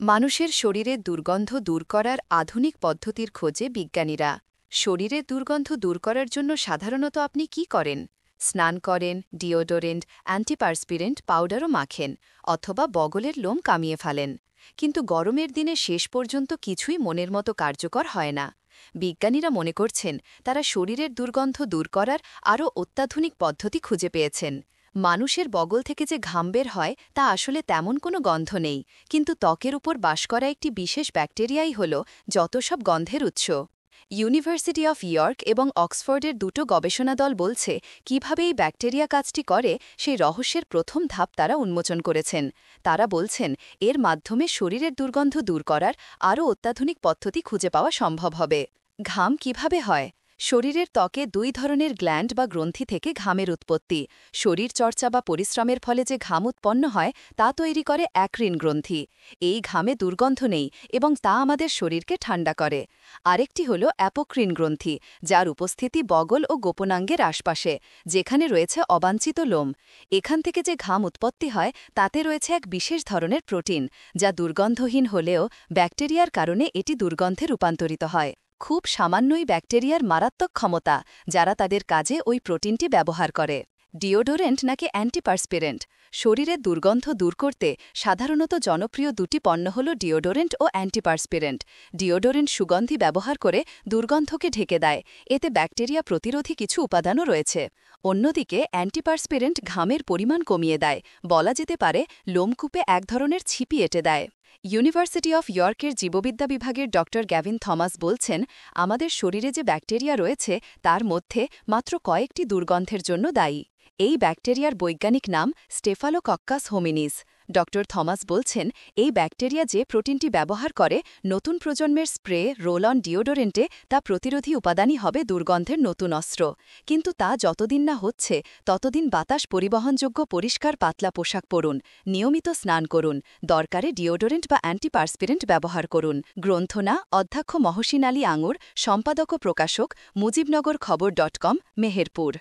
মানুষের শরীরের দুর্গন্ধ দূর করার আধুনিক পদ্ধতির খোঁজে বিজ্ঞানীরা। শরীরের দুর্গন্ধ দূর করার জন্য সাধারণত আপনি কি করেন? স্নান করেন, ডিওডোরেন্ট, অ্যান্টিপারস্পিরেন্ট পাউডারও মাখেন, অথবা বগলের লোম কামিয়ে ফেলেন। কিন্তু গরমের দিনে শেষ পর্যন্ত কিছুই মনের মতো কার্যকর হয় না। বিজ্ঞানীরা মনে করছেন তারা শরীরের দুর্গন্ধ দূর করার আরও অত্যাধুনিক পদ্ধতি খুঁজে পেয়েছেন। মানুষের বগল থেকে যে ঘাম বের হয় তা আসলে তেমন কোনো গন্ধ নেই, কিন্তু ত্বকের উপর বাস করা একটি বিশেষ ব্যাকটেরিয়াই হল যত সব গন্ধের উৎস। ইউনিভার্সিটি অফ ইয়র্ক এবং অক্সফোর্ডের দুটো গবেষণা দল বলছে কিভাবে এই ব্যাকটেরিয়া কাজটি করে সেই রহস্যের প্রথম ধাপ তারা উন্মোচন করেছেন। তারা বলছেন এর মাধ্যমে শরীরের দুর্গন্ধ দূর করার আরও অত্যাধুনিক পদ্ধতি খুঁজে পাওয়া সম্ভব হবে। ঘাম কিভাবে হয়? শরীরের ত্বকে দুই ধরনের গ্ল্যান্ড বা গ্রন্থি থেকে ঘামের উৎপত্তি। শরীরচর্চা বা পরিশ্রমের ফলে যে ঘাম উৎপন্ন হয় তা তৈরি করে অ্যাক্রিন গ্রন্থি। এই ঘামে দুর্গন্ধ নেই এবং তা আমাদের শরীরকে ঠান্ডা করে। আরেকটি হল অ্যাপোক্রিন গ্রন্থি, যার উপস্থিতি বগল ও গোপনাঙ্গের আশপাশে, যেখানে রয়েছে অবাঞ্ছিত লোম। এখান থেকে যে ঘাম উৎপত্তি হয় তাতে রয়েছে এক বিশেষ ধরনের প্রোটিন, যা দুর্গন্ধহীন হলেও ব্যাকটেরিয়ার কারণে এটি দুর্গন্ধে রূপান্তরিত হয়। খুব সামান্যই ব্যাকটেরিয়ার মারাত্মক ক্ষমতা, যারা তাদের কাজে ওই প্রোটিনটি ব্যবহার করে। ডিওডোরেন্ট নাকি অ্যান্টিপারস্পিরেন্ট? শরীরের দুর্গন্ধ দূর করতে সাধারণত জনপ্রিয় দুটি পণ্য হল ডিওডোরেন্ট ও অ্যান্টিপারস্পিরেন্ট। ডিওডোরেন্ট সুগন্ধি ব্যবহার করে দুর্গন্ধকে ঢেকে দেয়, এতে ব্যাকটেরিয়া প্রতিরোধী কিছু উপাদানও রয়েছে। অন্যদিকে অ্যান্টিপারস্পিরেন্ট ঘামের পরিমাণ কমিয়ে দেয়, বলা যেতে পারে লোমকূপে এক ধরনের ছিপি এঁটে দেয়। ইউনিভার্সিটি অফ ইয়র্কের জীববিদ্যা বিভাগের ড গ্যাভিন থমাস বলছেন, আমাদের শরীরে যে ব্যাকটেরিয়া রয়েছে তার মধ্যে মাত্র কয়েকটি দুর্গন্ধের জন্য দায়ী। এই ব্যাকটেরিয়ার বৈজ্ঞানিক নাম স্টেফালোকক্কাস হোমিনিস। ড থমাস বলছেন, এই ব্যাকটেরিয়া যে প্রোটিনটি ব্যবহার করে নতুন প্রজন্মের স্প্রে, রোল অন ডিওডোরেন্টে, তা প্রতিরোধী উপাদানই হবে দুর্গন্ধের নতুন অস্ত্র। কিন্তু তা যতদিন না হচ্ছে ততদিন বাতাস পরিবহনযোগ্য পরিষ্কার পাতলা পোশাক পরুন, নিয়মিত স্নান করুন, দরকারে ডিওডোরেন্ট বা অ্যান্টিপারস্পিরেন্ট ব্যবহার করুন। গ্রন্থনা অধ্যক্ষ মহসিন আলী আঙুর, সম্পাদক ও প্রকাশক, মুজিবনগর খবর.com, মেহেরপুর।